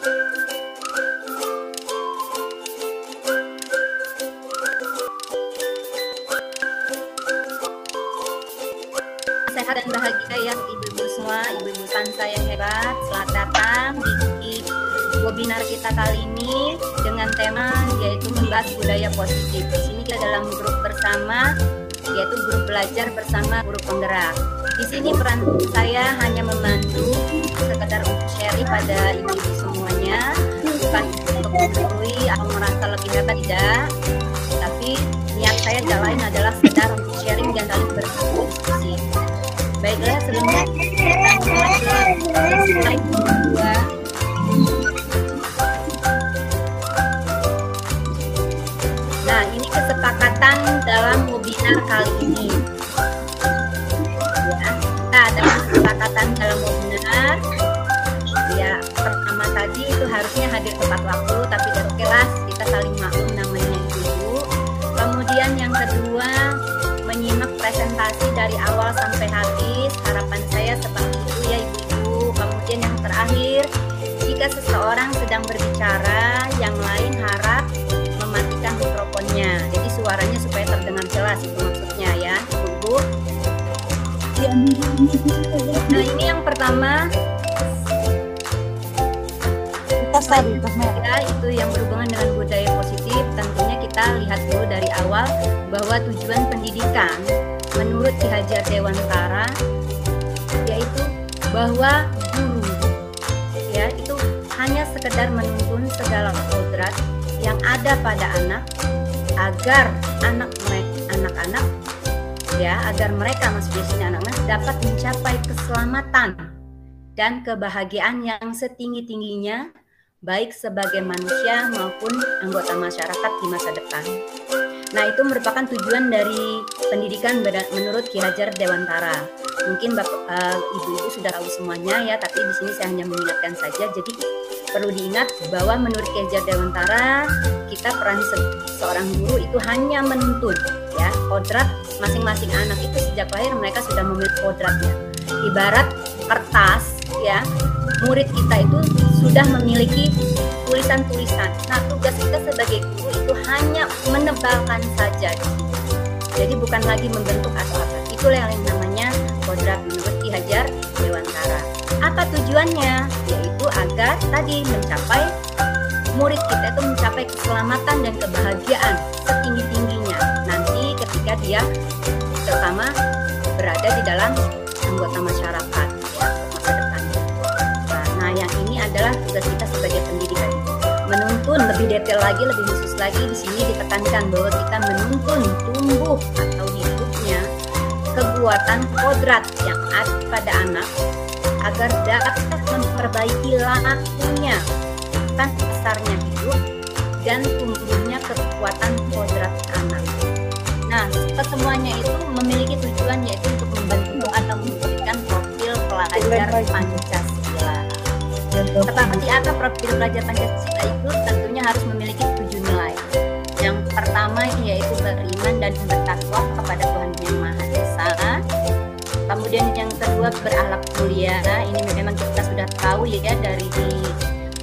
Sehat dan bahagia ya ibu-ibu semua, ibu-ibu Sansa yang hebat. Selamat datang di webinar kita kali ini dengan tema yaitu membahas budaya positif. Di sini kita dalam grup bersama, yaitu grup belajar bersama guru penggerak. Di sini peran saya hanya membantu sekedar untuk sharing pada ibu-ibu semuanya, bukan untuk menggurui atau merasa lebih hebat, tidak. Tapi niat saya lain adalah sekedar untuk sharing dan saling berdiskusi. Baiklah, sebelumnya kita mulai slide 2. Nah, ini kesepakatan dalam webinar kali ini. Ya, nah, dalam kesepakatan dalam webinar, ya pertama tadi itu harusnya hadir tepat waktu, tapi dari kelas kita saling maklum namanya ibu. Kemudian yang kedua, menyimak presentasi dari awal sampai habis. Harapan saya seperti itu ya ibu-ibu. Kemudian yang terakhir, jika seseorang sedang berbicara, yang lain harap mematikan mikrofonnya. Jadi suaranya supaya terdengar jelas, itu maksudnya ya ibu-ibu. Nah, ini yang pertama ya, itu yang berhubungan dengan budaya positif. Tentunya kita lihat dulu dari awal bahwa tujuan pendidikan menurut Ki Hajar Dewantara yaitu bahwa guru ya itu hanya sekedar menuntun segala kodrat yang ada pada anak agar anak-anak ya agar mereka maksudnya anak-anak dapat mencapai keselamatan dan kebahagiaan yang setinggi-tingginya baik sebagai manusia maupun anggota masyarakat di masa depan. Nah, itu merupakan tujuan dari pendidikan menurut Ki Hajar Dewantara. Mungkin ibu-ibu sudah tahu semuanya ya, tapi di sini saya hanya mengingatkan saja. Jadi perlu diingat bahwa menurut Ki Hajar Dewantara, kita peran seorang guru itu hanya menuntun ya, kodrat masing-masing anak itu sejak lahir mereka sudah memiliki kodratnya. Ibarat kertas ya, murid kita itu sudah memiliki tulisan-tulisan. Nah, tugas kita sebagai guru itu hanya menebalkan saja. Jadi bukan lagi membentuk atau apa. Itulah yang namanya kodrat menurut Ki Hajar Dewantara. Apa tujuannya? Yaitu agar tadi mencapai murid kita itu mencapai keselamatan dan kebahagiaan setinggi-tingginya nanti ketika dia terutama berada di dalam anggota masyarakat ya, masa depannya. Nah, yang ini adalah tugas kita sebagai pendidikan. Menuntun lebih detail lagi, lebih khusus lagi di sini ditekankan bahwa kita menuntun tumbuh atau hidupnya kekuatan kodrat yang ada pada anak agar dapat memperbaiki lakunya kan dasarnya hidup dan tumbuhnya kekuatan kodrat anak. Nah, kesemuanya itu memiliki tujuan yaitu untuk membentuk atau memberikan profil pelajar Pancasila. Seperti apa profil pelajar Pancasila itu tentunya harus memiliki 7 nilai. Yang pertama yaitu beriman dan bertakwa kepada Tuhan Yang Maha Esa. Kemudian yang kedua berakhlak mulia. Ini memang kita sudah tahu ya dari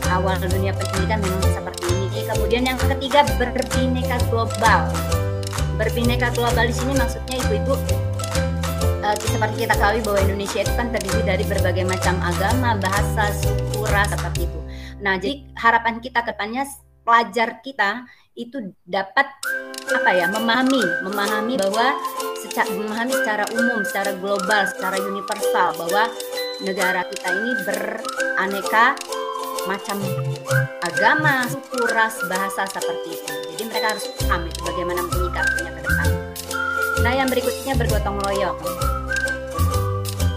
awal dunia pendidikan memang seperti ini. Kemudian yang ketiga berbineka global. Berbineka global di sini maksudnya ibu-ibu seperti kita ketahui bahwa Indonesia itu kan terdiri dari berbagai macam agama, bahasa, suku, ras seperti itu. Nah, jadi harapan kita ke depannya pelajar kita itu dapat memahami bahwa memahami secara umum, secara global, secara universal bahwa negara kita ini beraneka macam agama, suku, ras, bahasa seperti itu. Jadi mereka harus paham bagaimana menyikapinya ke depan. Nah, yang berikutnya bergotong royong.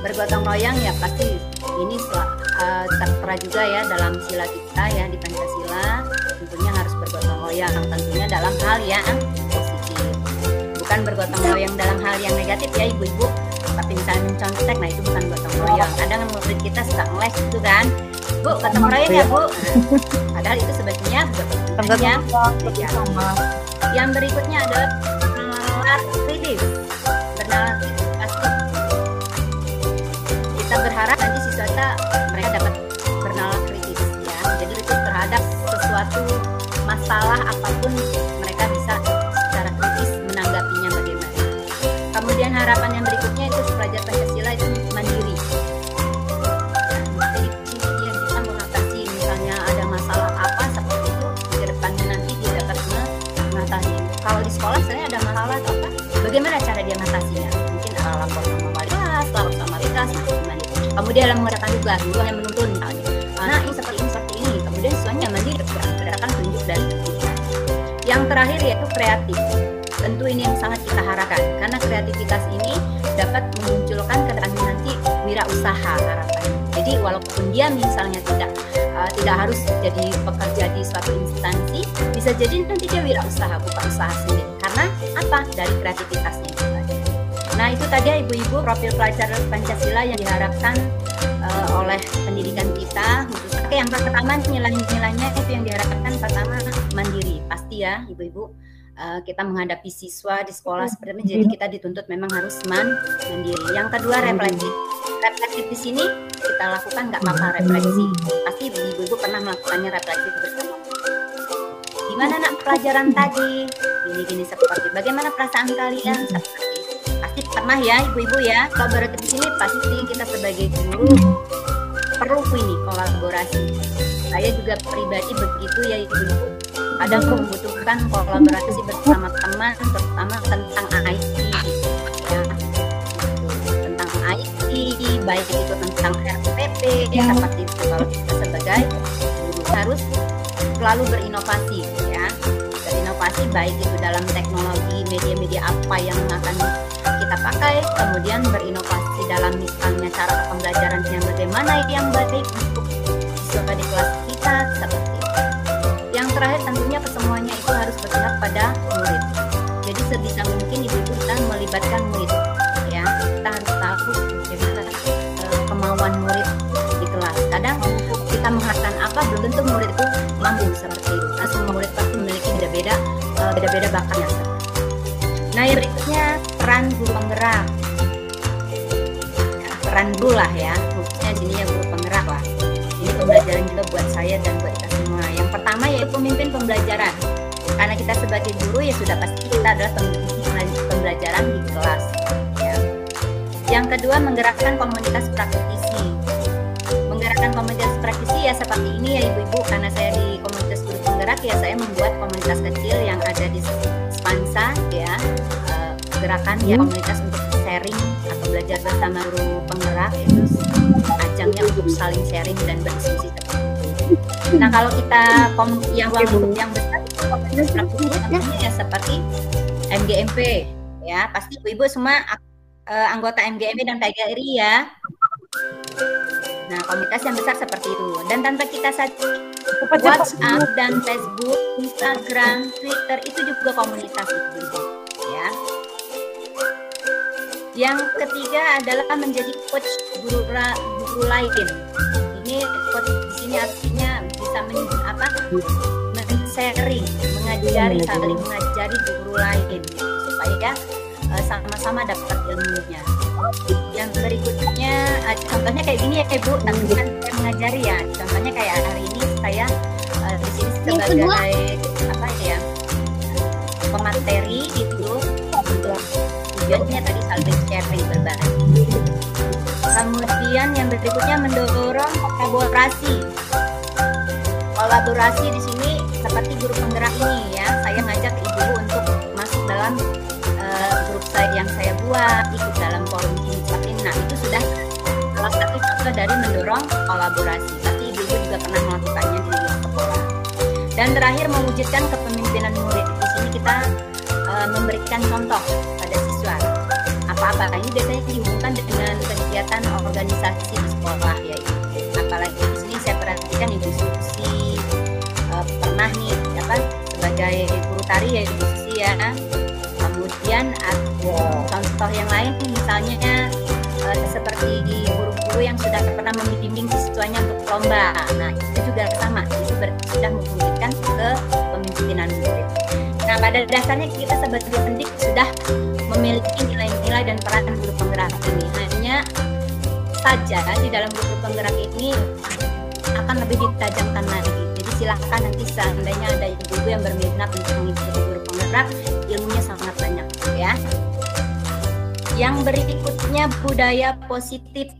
Bergotong royong ya pasti ini tertera juga ya dalam sila kita ya di Pancasila. Tentunya harus bergotong royong, tentunya dalam hal yang positif. Bukan bergotong royong dalam hal yang negatif ya ibu-ibu. Tapi misalnya mencontek, nah itu bukan gotong royong. Kadang murid kita suka ngeles gitu kan. Bu, gotong royong ya Bu. Padahal itu sebetulnya gotong royong yang sama. Yang berikutnya adalah bernalar kritis. Bernalar kritis pasti kita berharap nanti siswa kita mereka dapat bernalar kritis ya. Jadi itu dia dalam mengerjakan tugas, guru hanya menuntun misalnya. Nah, ini seperti ini. Kemudian siswanya mandiri berdasarkan tunjuk dari kita. Yang terakhir yaitu kreatif. Tentu ini yang sangat kita harapkan, karena kreativitas ini dapat memunculkan nanti wirausaha harapannya. Jadi walaupun dia misalnya tidak harus jadi pekerja di suatu instansi, bisa jadi nanti dia wirausaha, buka usaha sendiri. Karena apa? Dari kreativitasnya itu tadi. Nah, itu tadi ya ibu-ibu profil pelajar Pancasila yang diharapkan oleh pendidikan kita. Khususnya yang pertama nilai-nilainya itu yang diharapkan pertama mandiri, pasti ya ibu-ibu. Kita menghadapi siswa di sekolah seperti ini, jadi kita dituntut memang harus mandiri. Yang kedua refleksif. Refleksif di sini kita lakukan nggak apa-apa refleksi. Pasti ibu-ibu pernah melakukannya refleksi bersama. Gimana nak pelajaran tadi? Gini-gini seperti. Bagaimana perasaan kalian? Seperti. Pasti pernah ya ibu-ibu ya. Kolaboratif di sini pasti kita sebagai guru perlu ini kolaborasi. Saya juga pribadi begitu ya ibu-ibu. Kadang membutuhkan kolaborasi bersama teman, terutama tentang IT, ya. Tentang IT, baik itu tentang RPP, seperti itu. Kalau kita sebagai guru harus selalu berinovasi, ya. Berinovasi baik itu dalam teknologi, media-media apa yang akan kita pakai, kemudian berinovasi dalam misalnya cara pembelajaran yang bagaimana yang baik untuk siswa di kelas kita, seperti itu. Yang terakhir tentunya kesemuanya itu harus berpihak pada murid. Jadi sebisa mungkin ibu-ibu kita melibatkan murid, ya. Kita harus tahu bagaimana kemauan murid di kelas. Kadang kita mengharapkan apa, belum tentu murid itu mampu seperti itu. Nah, semua murid pasti memiliki beda-beda bakatnya. Nah, yang berikutnya peran guru penggerak. Nah, peran guru lah ya, khususnya sini ya guru penggerak lah. Ini pembelajaran juga buat saya dan buat kita semua. Yang pertama yaitu pemimpin pembelajaran. Karena kita sebagai guru ya sudah pasti kita adalah pemimpin pembelajaran di kelas. Ya. Yang kedua menggerakkan komunitas praktisi. Menggerakkan komunitas praktisi ya seperti ini ya ibu-ibu. Karena saya di komunitas guru penggerak ya saya membuat komunitas kecil yang ada di Spansa ya. Gerakan ya komunitas untuk sharing atau belajar bersama guru penggerak itu ajangnya untuk saling sharing dan berdiskusi seperti itu. Nah kalau kita yang besar komunitas praktisi ya seperti MGMP ya, pasti ibu-ibu semua anggota MGMP dan PGRI ya. Nah komunitas yang besar seperti itu, dan tanpa kita saja WhatsApp dan Facebook, Instagram, Twitter itu juga komunitas itu ya. Yang ketiga adalah menjadi coach guru lain. Ini coach di sini artinya bisa men-sharing, mengajari, saling mengajari guru lain supaya sama-sama dapat ilmunya. Yang berikutnya contohnya kayak gini ya Ibu, tapi bukan saya mengajari ya. Contohnya kayak hari ini saya di sini sebagai pemateri gitu. Tujuannya tadi saling sharing berbagi. Kemudian yang berikutnya mendorong kolaborasi. Kolaborasi di sini seperti guru penggerak ini ya. Saya ngajak ibu untuk masuk dalam grup saya yang saya buat, ikut dalam forum ini seperti ini. Nah itu sudah salah satu contoh dari mendorong kolaborasi. Tapi ibu juga pernah melakukannya di sekolah. Dan terakhir mewujudkan kepemimpinan murid. Di sini kita memberikan contoh pada siswa. Apa-apa ini biasanya dihubungkan dengan kegiatan organisasi di sekolah ya. Apalagi di sini saya perhatikan Ibu Susi pernah nih sebagai guru tari ya Ibu Susi ya. Kemudian contoh yang lain misalnya seperti guru-guru yang sudah pernah membimbing siswanya untuk lomba. Nah itu juga sama, itu sudah memungkinkan ke pemimpinan murid. Nah pada dasarnya kita sebagai pendidik sudah memiliki nilai-nilai dan peran guru penggerak ini. Hanya saja di dalam guru penggerak ini akan lebih ditajamkan lagi. Jadi silahkan nanti seandainya ada ibu-ibu yang berminat untuk mengikuti guru penggerak, ilmunya sangat banyak ya. Yang berikutnya budaya positif.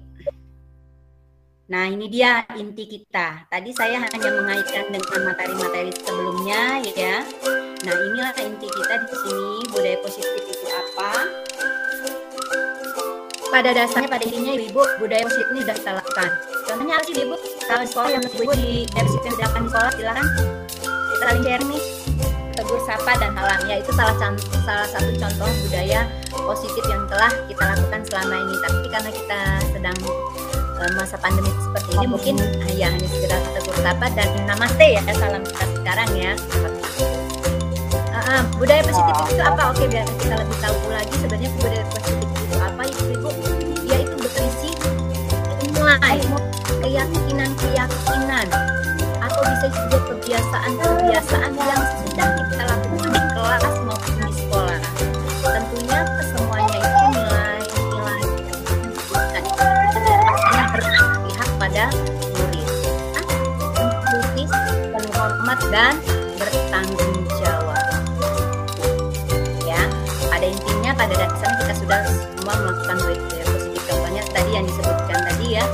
Nah ini dia inti kita. Tadi saya hanya mengaitkan dengan materi-materi sebelumnya ya. Nah inilah inti kita di sini, budaya positif itu apa? pada dasarnya, pada intinya ibu, budaya positif ini sudah kita lakukan. Contohnya apa sih ibu? Kalau di sekolah yang ibu di budaya positif yang dilakukan di sekolah, silakan kita saling sharing nih. Tegur sapa dan salam, ya itu salah satu contoh budaya positif yang telah kita lakukan selama ini. Tapi karena kita sedang masa pandemi seperti ini, mungkin ya hanya sekedar tegur sapa dan namaste ya, salam kita sekarang ya. Budaya positif itu apa? Oke, biar kita lebih tahu lagi sebenarnya budaya positif itu apa, ibu-ibu? Yaitu berisi nilai, keyakinan atau bisa juga kebiasaan yang sudah kita lakukan di kelas maupun di sekolah. Tentunya semuanya itu nilai-nilai yang berpihak pada murid, inklusif, penuh hormat dan bertanggung jawab. Ya, pada intinya pada dasarnya kita sudah semua melakukan budaya positif. Contohnya tadi yang disebutkan tadi ya,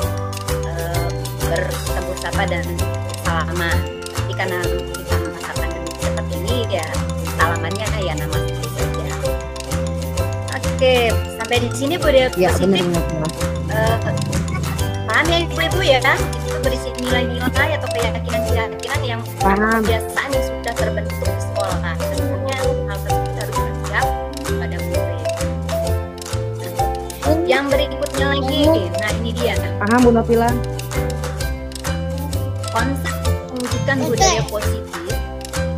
bertegur sapa dan salaman. Tapi karena kita masa pandemi seperti ini ya, salamannya ya namaste saja. Oke, sampai di sini budaya positif. Paham ya ibu-ibu ya? Itu berisi nilai-nilai atau keyakinan yang kebiasaan yang sudah terbentuk di sekolah. Nah, tentunya hal tersebut harus bersiap pada murid. Yang berikutnya lagi, nah ini dia. Paham Bu Nopila? Konsep mewujudkan budaya positif,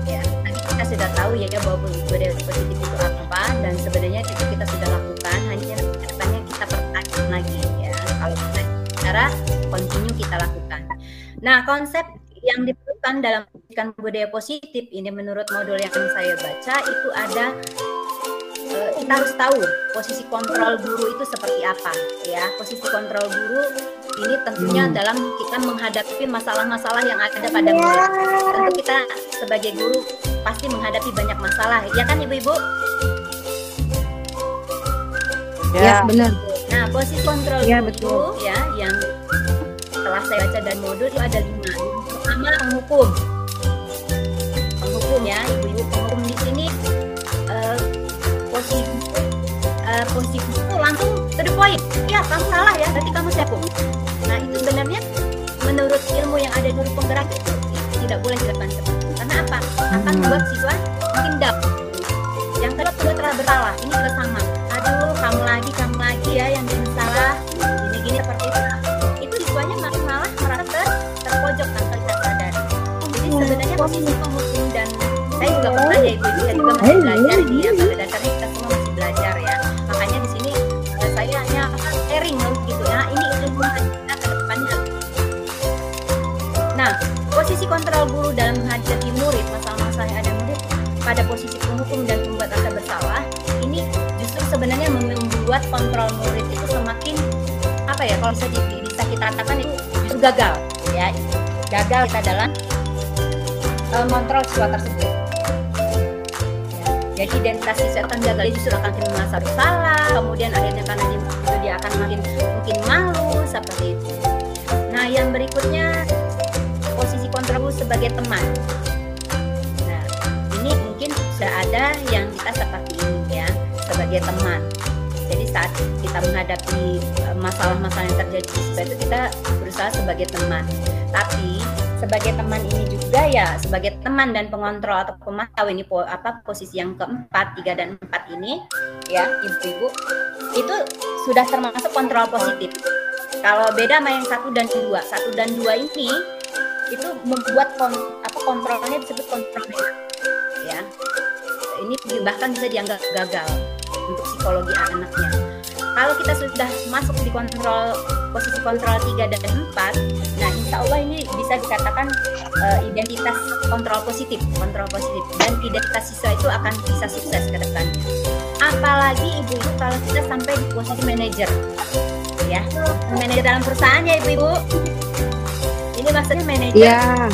ya tadi kita sudah tahu ya bahwa budaya positif itu apa, dan sebenarnya itu kita sudah lakukan, hanya kedepannya kita pertajam lagi ya. Kalau kita cara continue kita lakukan. Nah, konsep yang diperlukan dalam mewujudkan budaya positif ini menurut modul yang saya baca itu ada, kita harus tahu posisi kontrol guru itu seperti apa ya. Posisi kontrol guru ini tentunya dalam kita menghadapi masalah-masalah yang ada pada murid. Tentu kita sebagai guru pasti menghadapi banyak masalah, ya kan ibu-ibu? Ya, benar. Nah, posisi kontrol ya, guru betul. Ya yang telah saya baca dan modul itu ada 5. Yang pertama penghukum ya, ibu-ibu. Penghukum di sini posisi itu langsung to the point. Ya, kamu salah ya, berarti kamu saya hukum. Nah, itu sebenarnya menurut ilmu yang ada guru penggerak itu tidak boleh dilakukan seperti itu. Karena apa? Akan membuat siswa makin down. Yang kedua, sudah telah bersalah. Ini juga sama. Aduh, kamu lagi ya yang bikin salah. Gini seperti itu. Itu siswanya makin malah merasa terpojok tanpa kita sadar. Jadi sebenarnya posisi penghukum, dan saya juga pernah ya ibu, saya juga masih belajar ini ya. Pada dasarnya kita semua masih belajar ya. Makanya di sini saya hanya sharing gitu ya. Ini ilmu kita ke depannya. Nah, posisi kontrol guru dalam menghadapi murid, masalah-masalah yang ada murid pada posisi penghukum dan pembuat rasa bersalah, ini justru sebenarnya membuat kontrol murid itu semakin apa ya, kalau bisa kita katakan itu justru gagal ya. Gagal kita dalam mengontrol siswa tersebut. Jadi identitas siswa akan gagal, justru akan merasa bersalah, kemudian akhirnya karena dia akan makin mungkin malu seperti itu. Nah, yang berikutnya posisi kontrol sebagai teman. Nah, ini mungkin sudah ada yang kita seperti ini ya, sebagai teman. Jadi saat kita menghadapi masalah-masalah yang terjadi di siswa itu kita berusaha sebagai teman. Tapi sebagai teman ini juga ya, sebagai teman dan pengontrol atau pemantau, ini posisi yang keempat, 3 dan 4 ini ya ibu-ibu, itu sudah termasuk kontrol positif. Kalau beda sama yang 1 dan 2. 1 dan 2 ini itu membuat kontrolnya disebut kontrol negatif ya. Ini bahkan bisa dianggap gagal untuk psikologi anaknya. Kalau kita sudah masuk di posisi kontrol 3 dan 4, nah insya Allah ini bisa dikatakan identitas kontrol positif, dan identitas siswa itu akan bisa sukses ke depannya. Apalagi ibu-ibu kalau kita sampai di posisi manajer ya, manajer dalam perusahaan ya ibu-ibu. Ini maksudnya manajer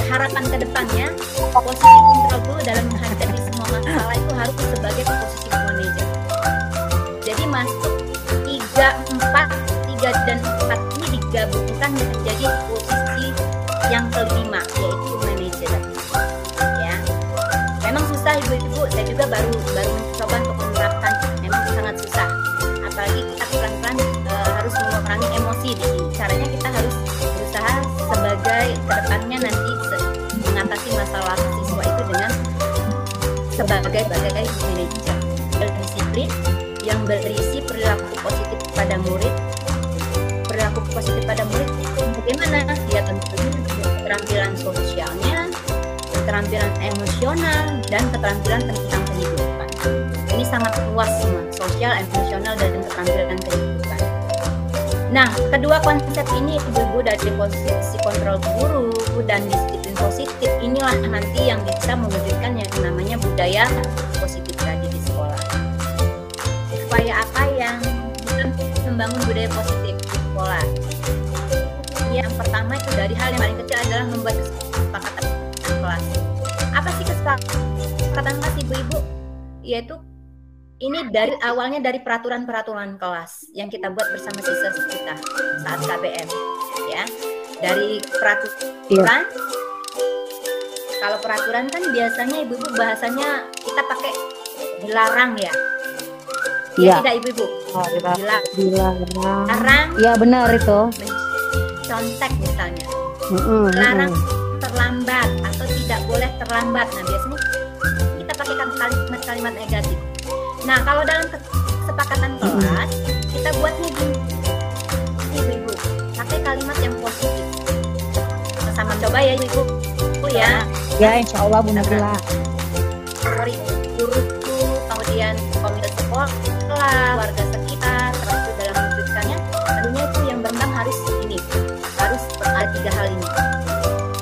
harapan ke depannya, posisi kontrol dulu dalam menghadapi semua masalah itu harus sebagai posisi manajer. Jadi masuk 3 dan 4 ini digabungkan menjadi posisi yang kelima, yaitu manajer ya. Memang susah ibu-ibu, saya juga baru mencoba untuk menerapkan, memang sangat susah, apalagi kita pelan-pelan nanti mengatasi masalah siswa itu dengan sebagai manajer disiplin yang berisi perilaku positif pada murid. Perilaku positif pada murid bagaimana? Ya tentunya keterampilan sosialnya, keterampilan emosional, dan keterampilan tentang kehidupan. Ini sangat luas semua, sosial, emosional, dan keterampilan kehidupan. Nah, kedua konsep ini ibu-ibu dari posisi kontrol guru dan disiplin positif inilah nanti yang bisa mewujudkan yang namanya budaya positif tadi di sekolah. Supaya apa yang membangun budaya positif di sekolah? Yang pertama itu dari hal yang paling kecil adalah membuat kesepakatan kelas. Apa sih kesepakatan kelas ibu-ibu? Yaitu ini dari awalnya dari peraturan-peraturan kelas yang kita buat bersama siswa kita saat KBM, ya. Dari peraturan. Kalau peraturan kan biasanya ibu-ibu bahasanya kita pakai dilarang ya. Iya. Tidak ibu-ibu. Dilarang. Iya benar itu. Contek misalnya. Dilarang terlambat atau tidak boleh terlambat. Nah biasanya kita pakai kalimat-kalimat negatif. Nah, kalau dalam kesepakatan kelas, kita buatnya gini, ibu-ibu, pakai kalimat yang positif. Sama coba ya, ibu ya. Ya, insya Allah Bu Nabila. Guruku, kemudian komite sekolah, warga sekitar, termasuk dalam mewujudkannya, tentunya itu yang berenang harus ada 3 hal ini.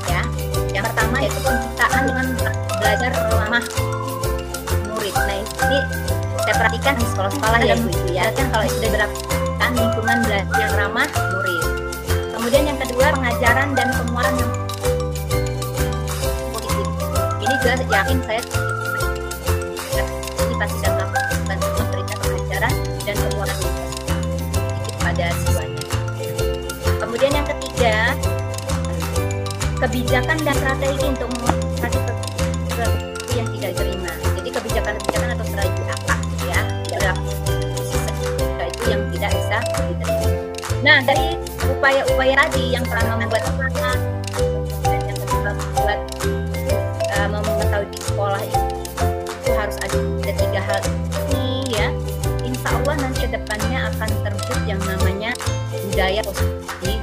Ya, yang pertama yaitu penciptaan dengan belajar ramah murid. Nah, ini saya perhatikan di sekolah-sekolah ya ibu ya kan kalau sudah diterapkan lingkungan belajar yang ramah murid. Kemudian yang kedua pengajaran dan penguatan yang positif. Ini juga yakin saya ini pasti sudah melakukan memberikan pengajaran dan penguatan yang positif pada siswanya. Kemudian yang ketiga kebijakan dan strategi untuk mengatasi perilaku yang tidak diterima. Jadi kebijakan atau strategi apa? Itu yang tidak bisa diterima. Nah, dari upaya-upaya tadi yang telah membuat semangat dan yang kedua membuat mengetahui di sekolah itu harus ada 3 hal ini ya. Insya Allah nanti kedepannya akan terwujud yang namanya budaya positif